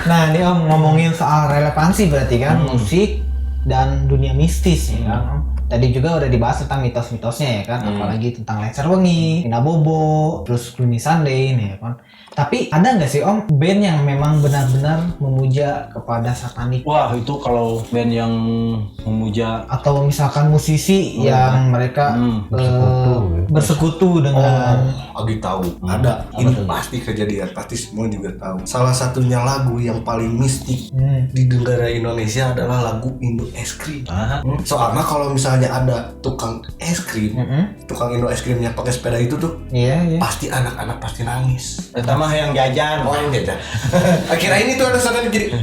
Nah, ini Om ngomongin soal relevansi berarti kan musik dan dunia mistis ya kan. Om. Tadi juga udah dibahas tentang mitos-mitosnya ya kan, apalagi tentang Lancer Wengi, Ina Bobo, terus Gloomy Sunday nih ya kan. Tapi ada nggak sih Om band yang memang benar-benar memuja kepada satanik? Wah, itu kalau band yang memuja Atau misalkan musisi yang mereka bersekutu dengan Agi tahu ada ini pasti kejadian, pasti semua juga tahu. Salah satunya lagu yang paling mistik di negara Indonesia adalah lagu Indo Es Krim. Soalnya kalau misalnya ada tukang es krim, tukang Indo es krimnya pakai sepeda itu tuh, pasti anak-anak pasti nangis. pertama yang jajan. Oh yang jajan. Akhirnya ini tuh ada sana jadi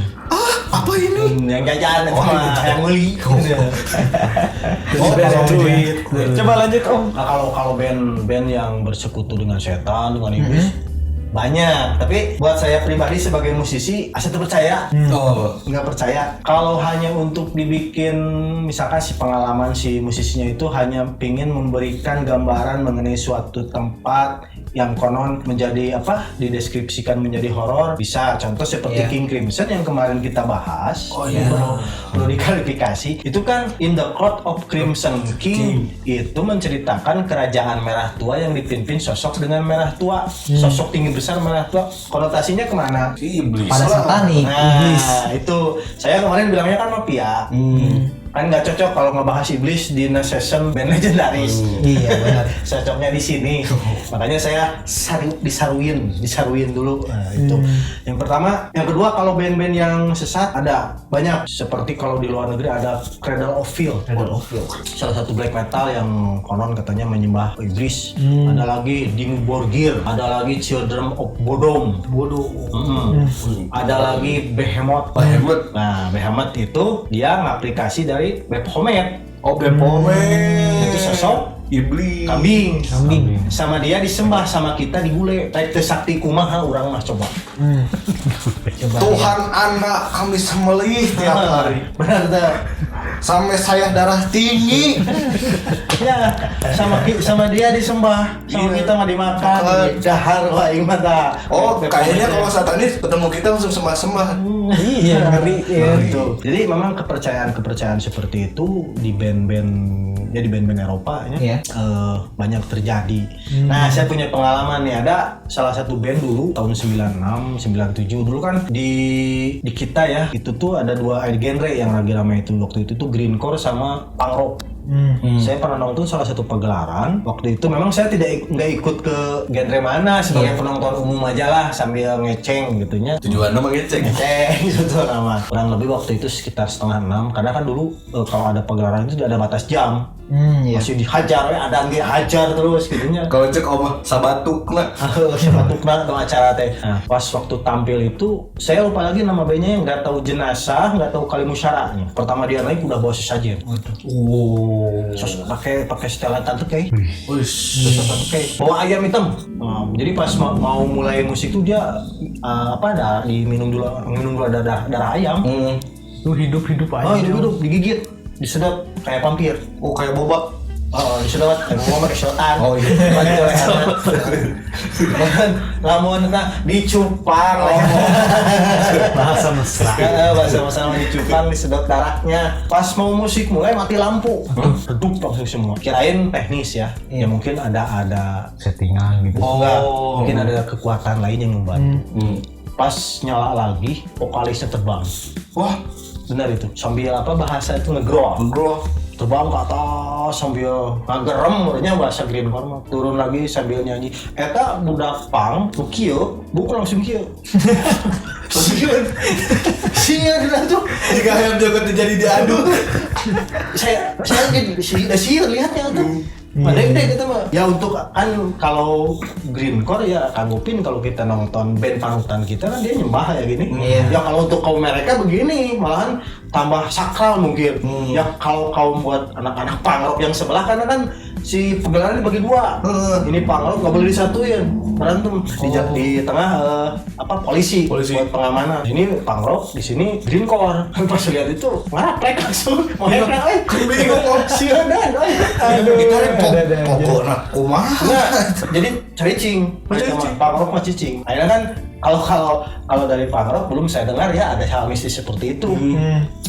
apa ini? Yang jajan itu mah yang beli. duit. Coba lanjut Om. Nah, kalau band yang bersekutu dengan setan, dengan iblis banyak. Tapi buat saya pribadi sebagai musisi, saya tuh percaya. Nggak percaya. Kalau hanya untuk dibikin, misalkan si pengalaman si musisinya itu hanya pingin memberikan gambaran mengenai suatu tempat yang konon menjadi dideskripsikan menjadi horor, bisa. Contoh seperti King Crimson yang kemarin kita bahas. Perlu diklarifikasi. Itu kan In the Court of Crimson King itu menceritakan kerajaan merah tua yang dipimpin sosok dengan merah tua, sosok tinggi besar merah tua. Konotasinya kemana? Iblis. Pada satanik, iblis. Nah, itu saya kemarin bilangnya kan mafia. Kan nggak cocok kalau ngebahas iblis di session band legendaris. Iya benar. Cocoknya di sini. Makanya saya disaruin dulu. Nah, itu. Yang pertama, yang kedua kalau band-band yang sesat ada banyak. Seperti kalau di luar negeri ada Cradle of Filth. Salah satu black metal yang konon katanya menyembah iblis. Ada lagi Dimmu Borgir, ada lagi Children of Bodom. Ada lagi Behemoth. Nah, Behemoth itu dia ngaplikasi dari Baphomet. Baphomet. Itu sosok iblis. Kambing. Sama dia disembah sama kita di gule. Taik teu sakti kumaha urang mah coba. Tuhan anak kami sembelih tiap hari. Benar tuh. Sampai saya darah tinggi. Ya, sama dia disembah, sama kita mah dimakan. Dahar wae mata. Kayaknya kalau satanis ketemu kita langsung sembah-sembah. Iya, ngeri. Gitu. Jadi memang kepercayaan seperti itu di band-band Eropa ya, banyak terjadi. Nah, saya punya pengalaman nih, ada salah satu band dulu tahun 96, 97 dulu kan di kita ya, itu tuh ada dua genre yang lagi ramai itu waktu itu tuh grindcore sama punk rock. Saya pernah nonton salah satu pagelaran. Waktu itu memang saya nggak ikut ke genre mana, sebagai penonton umum aja lah sambil ngeceng gitunya. Tujuan nama ngeceng. Itu nama. Kurang lebih waktu itu sekitar 5:30 karena kan dulu kalau ada pagelaran itu tidak ada batas jam. Masih dihajar ya, ada yang dihajar terus gitunya. Kalau cek omah sabatukna. Sabatukna tuh acara teh. Nah, pas waktu tampil itu saya lupa lagi nama bandnya yang nggak tahu jenazah, nggak tahu kalimusyaraknya. Pertama dia naik udah bawa sesajen. Terus pakai setelan tuh kayak. Bawa ayam hitam. Jadi pas mau mulai musik tuh dia diminum dulu ada darah ayam. Lu hidup aja. Hidup digigit, disedot kayak vampir. Kayak boba. Disedot, mau pakai sedotan. Lamun dicupang. Bahasa mesra. Bahasa dicupang, disedot darahnya. Pas mau musik mulai mati lampu. Redup langsung semua. Kirain teknis ya. Ya mungkin ada Settingan gitu. Mungkin ada kekuatan lain yang membantu. Pas nyala lagi, vokalisnya terbang. Wah, benar itu. Sambil bahasa itu ngegrow. Terbang ke atas sambil ngagerem, menurutnya bahasa greencore mah. Turun lagi sambil nyanyi. Eta budak pang, nu kieu, bukan langsung kieu. Sia tuh. jika ayam juga terjadi diadu. Saya jadi lihatnya tuh. Padahal gitu mah. Ya untuk kan kalau greencore ya kanggupin kalau kita nonton band panutan kita kan dia nyembah ya gini. Ya kalau untuk kaum mereka begini malahan tambah sakral mungkin. Ya kalau kaum buat anak-anak punk rock yang sebelah karena kan si pegelaran dibagi dua. Ini punk rock nggak boleh disatuin, berantem di tengah polisi buat pengamanan. Ini punk rock, di sini greencore. Pas lihat itu ngaraplek langsung. Mau ngaraplek, bingung siadan. Aduh. Pokoknya kumaha. Jadi cicing. Punk rock mah cicing. Akhirnya kan Kalau dari punk rock belum saya dengar ya ada hal mistis seperti itu.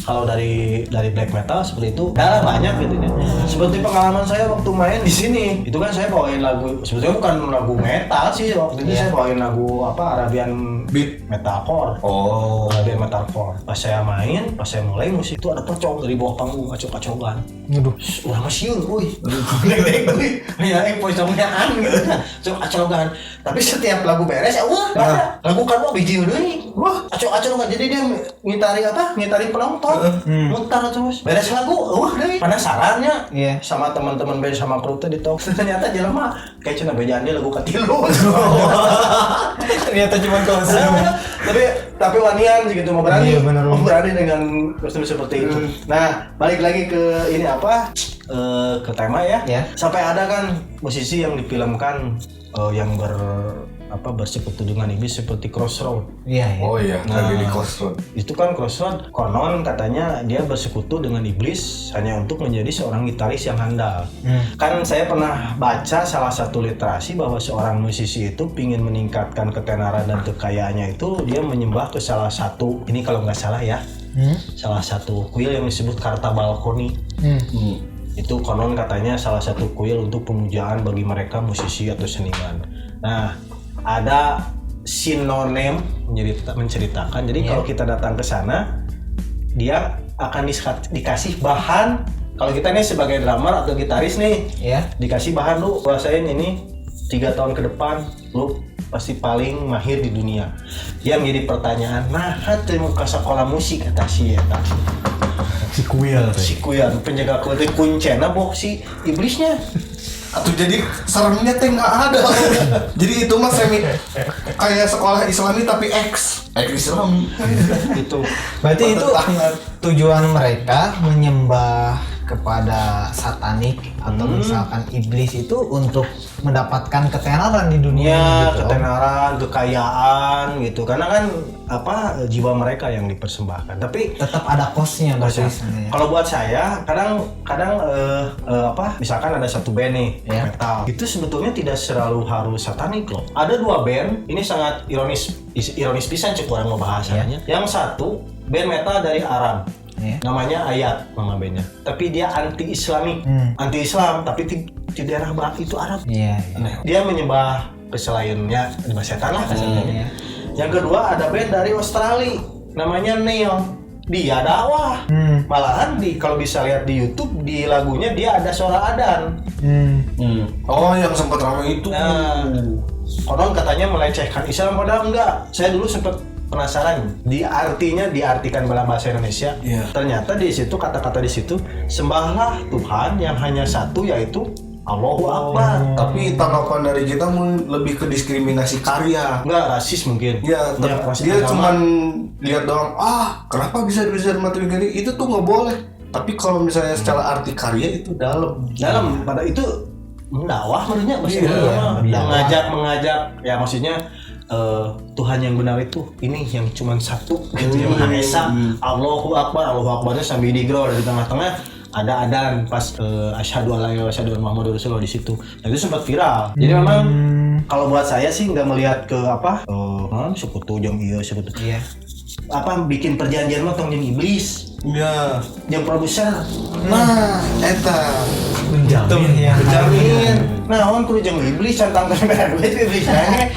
Kalau dari black metal seperti itu, ya banyak gitu ya. Seperti pengalaman saya waktu main di sini, itu kan saya bawain lagu, sebetulnya bukan lagu metal sih waktu itu saya bawain lagu Arabian Beat metalcore. Arabian metalcore. Pas saya mulai musik itu ada pocong dari bawah panggung, acok-acokan. Waduh. Udah masih deg-deg euy. Ya pocongnya gitu kan. Acok-acokan. Tapi setiap lagu beres ya wah, lagu kan biji deui. Wah, acok-acokan. Jadi dia ngitari penonton. Mutar terus. Beres lagu, wah deui. Penasarannya sama teman-teman band sama kru teh ditok. Ternyata jelema kayak cenah bejaan dia lagu katilu. Ternyata cuma konser. Tapi wanian gitu mau berani. Iya, bener. Mau berani dengan kostum seperti itu. Nah, balik lagi ke ini ke tema ya. Sampai ada kan musisi yang difilmkan yang bersekutu dengan iblis seperti Crossroad. Oh iya, di Crossroad. Itu kan Crossroad konon katanya dia bersekutu dengan iblis hanya untuk menjadi seorang gitaris yang handal. Kan saya pernah baca salah satu literasi bahwa seorang musisi itu ingin meningkatkan ketenaran dan kekayaannya itu dia menyembah ke salah satu, ini kalau nggak salah ya, salah satu kuil yang disebut Karta Balkoni. Itu konon katanya salah satu kuil untuk pemujaan bagi mereka musisi atau seniman. Nah, ada sinonim menceritakan. Jadi kalau kita datang ke sana, dia akan dikasih bahan. Kalau kita nih sebagai drummer atau gitaris nih, dikasih bahan lu kuasain ini 3 tahun ke depan, lu pasti paling mahir di dunia. Yang jadi pertanyaan, nah hati muka sekolah musik kata si eta. Si kuil penjaga kuil teh kuncena boh si iblisnya. Atau jadi seremnya teh nggak ada. Jadi itu mah semi kayak sekolah Islami tapi ex Islam. Itu. Berarti itu tujuan mereka menyembah kepada satanik atau misalkan iblis itu untuk mendapatkan ketenaran di dunia gitu. Ketenaran, kekayaan gitu. Karena kan jiwa mereka yang dipersembahkan. Tapi tetap ada kosnya berarti. Kalau buat saya kadang misalkan ada satu band nih metal. Itu sebetulnya tidak selalu harus satanik loh. Ada 2 band, ini sangat ironis pisan cek orang mau bahasanya. Yang satu band metal dari Arab. Namanya Ayat nama bandnya, tapi dia anti-Islamik, anti-Islam, tapi di daerah Barat itu Arab. Nah, dia menyembah selainnya menyembah setan lah kasarnya. Yang kedua ada band dari Australia, namanya Neil. Dia dakwah, malahan kalau bisa lihat di YouTube di lagunya dia ada suara adzan. Oh, yang sempat ramai itu. Nah, konon katanya melecehkan Islam, padahal enggak. Saya dulu sempat penasaran, diartikan dalam bahasa Indonesia. Ternyata di situ kata-kata di situ, sembahlah Tuhan yang hanya satu yaitu Allahu Akbar. Tapi tanggapan dari kita lebih ke diskriminasi karya. Enggak, rasis mungkin. Dia cuman lihat doang, kenapa bisa mati begini? Itu tuh nggak boleh. Tapi kalau misalnya secara arti karya itu dalam pada itu mendakwah menurutnya mengajak ya maksudnya Tuhan yang benar itu ini yang cuma satu gitu yang Maha Esa. Allahu Akbarnya sambil digro dari tengah-tengah ada adzan pas asyhadu alla ilaha illallah Muhammadur Rasulullah di situ. Nah, itu sempat viral. Jadi memang kalau buat saya sih nggak melihat ke sekutu jeung ieu sekutu. Bikin perjanjian mah tong jeung iblis. Yang produser. Nah, eta Benjamin. Nah, kudu jeung iblis cantang kamera duit iblis.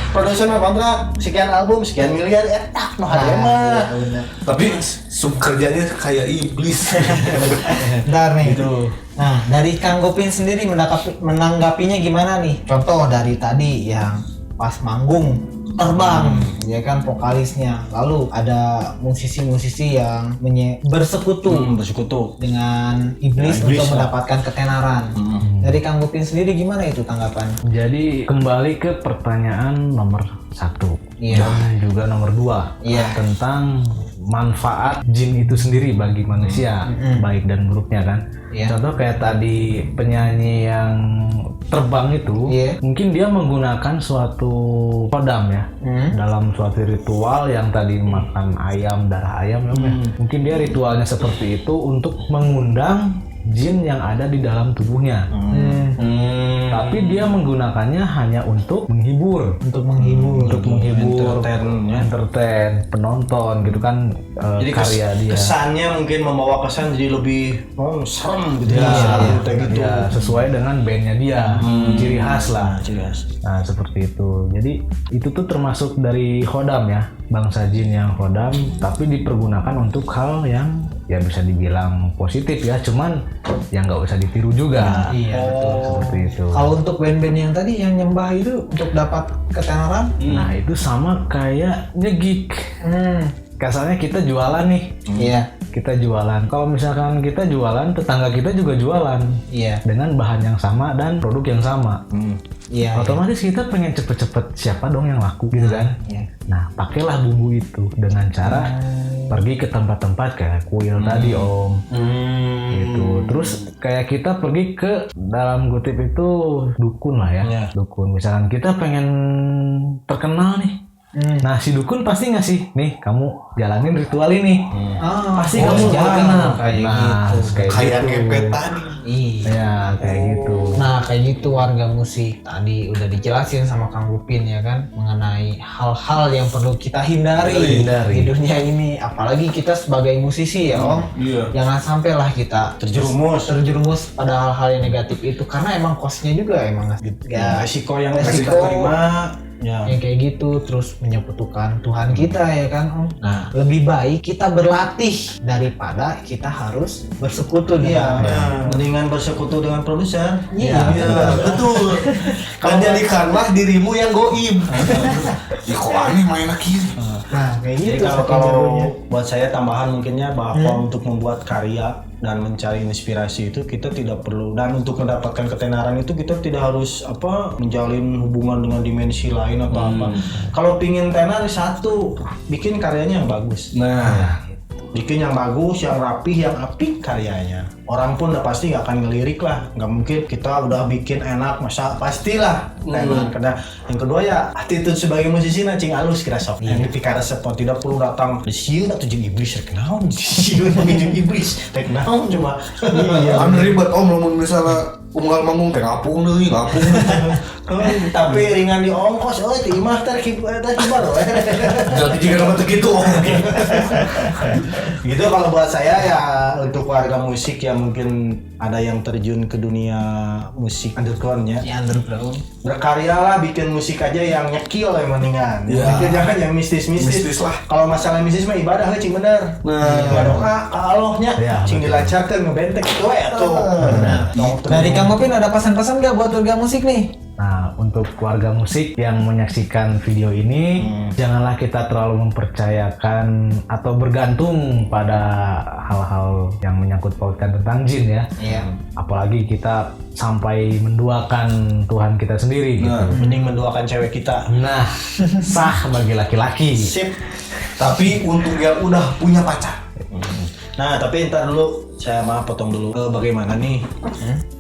Produser mah kontrak sekian album, sekian miliar etak mah hadiah mah. Tapi kerjanya kayak iblis. Bentar nih. Nah, dari Kang Gopin sendiri menanggapinya gimana nih? Contoh dari tadi yang pas manggung terbang, ya kan vokalisnya. Lalu ada musisi-musisi yang bersekutu dengan iblis untuk mendapatkan ketenaran. Dari Kang Gopin sendiri gimana itu tanggapan? Jadi kembali ke pertanyaan nomor 1 dan juga nomor 2 tentang manfaat jin itu sendiri bagi manusia, baik dan buruknya kan. Contoh kayak tadi penyanyi yang terbang itu, mungkin dia menggunakan suatu kodam ya, dalam suatu ritual yang tadi makan ayam, darah ayam, mungkin dia ritualnya seperti itu untuk mengundang jin yang ada di dalam tubuhnya. Tapi dia menggunakannya hanya untuk menghibur, entertain penonton gitu kan. Jadi Karya dia kesannya mungkin membawa kesan jadi lebih serem gitu gitu. Ya, sesuai dengan bandnya dia, ciri khas lah. Ciri khas. Nah seperti itu. Jadi itu tuh termasuk dari khodam ya, bangsa jin yang khodam, tapi dipergunakan untuk hal yang ya bisa dibilang positif ya, cuman yang nggak usah ditiru juga. Iya, betul. Seperti itu. Kalau untuk band-band yang tadi yang nyembah itu untuk dapat ketenaran, Nah itu sama kayak nyegik. Kasarnya kita jualan nih. Iya. Kita jualan. Kalau misalkan kita jualan, tetangga kita juga jualan. Iya. Dengan bahan yang sama dan produk yang sama. Iya. Otomatis kita pengen cepet-cepet siapa dong yang laku gitu kan. Iya. Nah pakailah bumbu itu dengan cara pergi ke tempat-tempat kayak kuil tadi Om. Gitu. Terus kayak kita pergi ke dalam kutip itu dukun lah ya. Dukun. Misalkan kita pengen terkenal nih. Nah si dukun pasti ngasih nih kamu jalanin ritual ini. Pasti kamu terkenal. Kayak ngepet tadi. Iya. Ya kayak gitu. Nah kayak gitu warga musik tadi udah dijelasin sama Kang Gupin ya kan mengenai hal-hal yang perlu kita hindari di dunia ini, apalagi kita sebagai musisi ya Om. Jangan sampailah kita terjerumus pada hal-hal yang negatif itu, karena emang costnya juga emang Resiko yang kita terima. Yang kayak gitu, terus menyekutukan Tuhan kita ya kan Om. Nah lebih baik kita berlatih daripada kita harus bersekutu dengan mendingan bersekutu dengan produser. Iya, betul. Dan jadikanlah dirimu yang goib. Ya kok aneh main kiri. Nah kayak Jadi gitu. kalau buat saya tambahan mungkinnya bahwa untuk membuat karya dan mencari inspirasi itu kita tidak perlu, dan untuk mendapatkan ketenaran itu kita tidak harus menjalin hubungan dengan dimensi lain atau apa. Kalau pingin tenar, satu bikin karyanya yang bagus. Bikin yang bagus, yang rapih, yang apik karyanya. Orang pun udah pasti nggak akan ngelirik lah. Nggak mungkin kita udah bikin enak, masa pastilah. Karena yang kedua ya attitude sebagai musisi cing alus kira sok. Yang dipikir sepon tidak perlu datang disiun atau jadi iblis terkenal. Disiun menjadi iblis terkenal cuma. Kan ribet Om, lamun misalnya unggal manggung teh ngapung deui. Tapi ringan di ongkos, timah kibar. Jadi jika dapat gitu Om. Gitu kalau buat saya ya, untuk warga musik yang mungkin ada yang terjun ke dunia musik underground ya. Underground. Berkaryalah, bikin musik aja yang nyekil yang mendingan. Bikin jangan yang mistis-mistis lah. Kalau masalah mistis mah ibadah cing bener. Doa ka Allahnya cing dilancarkeun ngebentek itu ya tuh. Dari Kang Gupin ada pesan-pesan nggak buat warga musik nih? Nah, untuk warga musik yang menyaksikan video ini, janganlah kita terlalu mempercayakan atau bergantung pada hal-hal yang menyangkut pautkan tentang jin ya. Apalagi kita sampai menduakan Tuhan kita sendiri gitu. Mending menduakan cewek kita. Nah, sah bagi laki-laki. Sip. Tapi untuk yang udah punya pacar. Nah, tapi ntar dulu saya potong dulu. Bagaimana nih?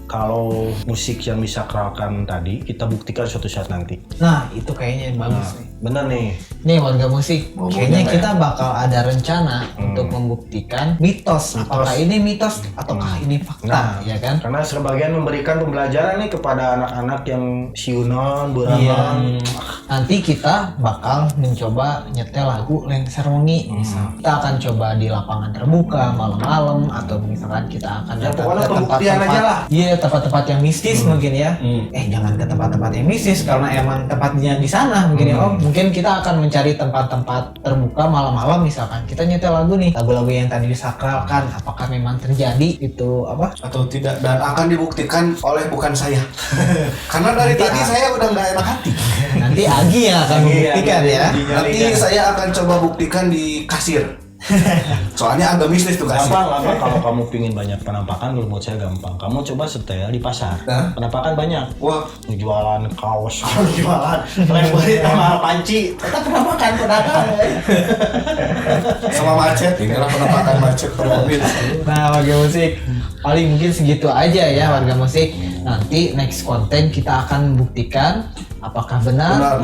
Kalau musik yang disakralkan tadi kita buktikan suatu saat nanti. Nah itu kayaknya yang bagus nih. Bener nih. Nih warga musik, kayaknya kita bakal ada rencana untuk membuktikan mitos. Apakah ini mitos ataukah ini fakta, ya kan? Karena sebagian memberikan pembelajaran nih kepada anak-anak yang siunan, berangan. Nanti kita bakal mencoba nyetel lagu Lengser Wengi misal. Kita akan coba di lapangan terbuka malam-malam, atau misalkan kita akan datang ke tempat-tempat. Iya, tempat-tempat yang mistis mungkin ya. Jangan ke tempat-tempat yang mistis karena emang tempatnya di sana mungkin ya Om. Mungkin kita akan mencari tempat-tempat terbuka malam-malam, misalkan kita nyetel lagu nih, lagu-lagu yang tadi disakralkan, apakah memang terjadi itu atau tidak, dan akan dibuktikan oleh bukan saya. Karena dari tadi saya udah nggak enak hati. Nanti Agi yang akan membuktikan ya. Nanti saya akan coba buktikan di kasir. Soalnya agak mistis tuh kasir. Gampang kalau kamu pingin banyak penampakan, kalau buat saya gampang. Kamu coba setel di pasar. Penampakan banyak. Wah, jualan kaos, jualan lebarin sama panci. Tetap penampakan pedagang. Sama macet. Inilah penampakan macet mobil. Nah, warga musik, paling mungkin segitu aja ya warga musik. Nanti next konten kita akan buktikan apakah benar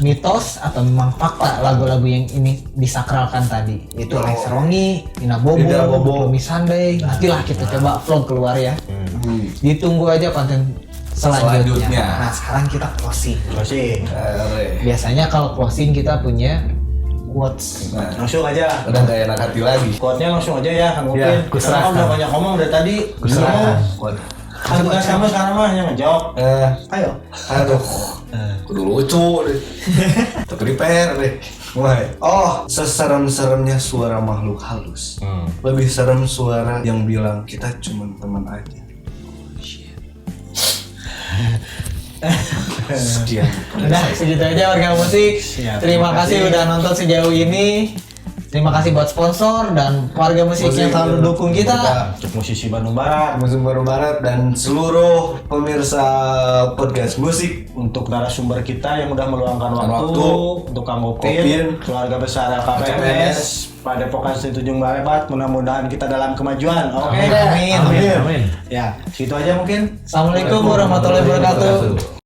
mitos atau memang fakta lagu-lagu yang ini disakralkan tadi itu Lengser Wengi, Ina Bobo, Lumi Sunday. Nantilah kita coba vlog keluar ya. Ditunggu aja konten selanjutnya. Nah sekarang kita closing. Biasanya kalau closing kita punya quotes. Langsung aja. Udah gak enak hati lagi. Quote-nya langsung aja ya, Kang Upin. Karena kan udah banyak ngomong dari tadi. Kan tugas kamu sekarang mah hanya ngejawab. Ayo. Aduh. Kudu lucu deh. Tapi di PR deh. Mulai. Oh, seserem-seremnya suara makhluk halus. Lebih serem suara yang bilang kita cuma teman aja. Sekian. Udah segitu aja warga musik. Terima kasih udah nonton sejauh ini. Terima kasih buat sponsor dan warga musik yang selalu dukung kita. Untuk musisi Bandung Barat, dan seluruh pemirsa podcast musik. untuk narasumber kita yang udah meluangkan waktu, untuk Kang Upin, keluarga besar KPMS, Padepokan Sri Tujung Barebat. Mudah-mudahan kita dalam kemajuan. Oke. Amin. Ya, segitu aja mungkin. Assalamualaikum warahmatullahi wabarakatuh.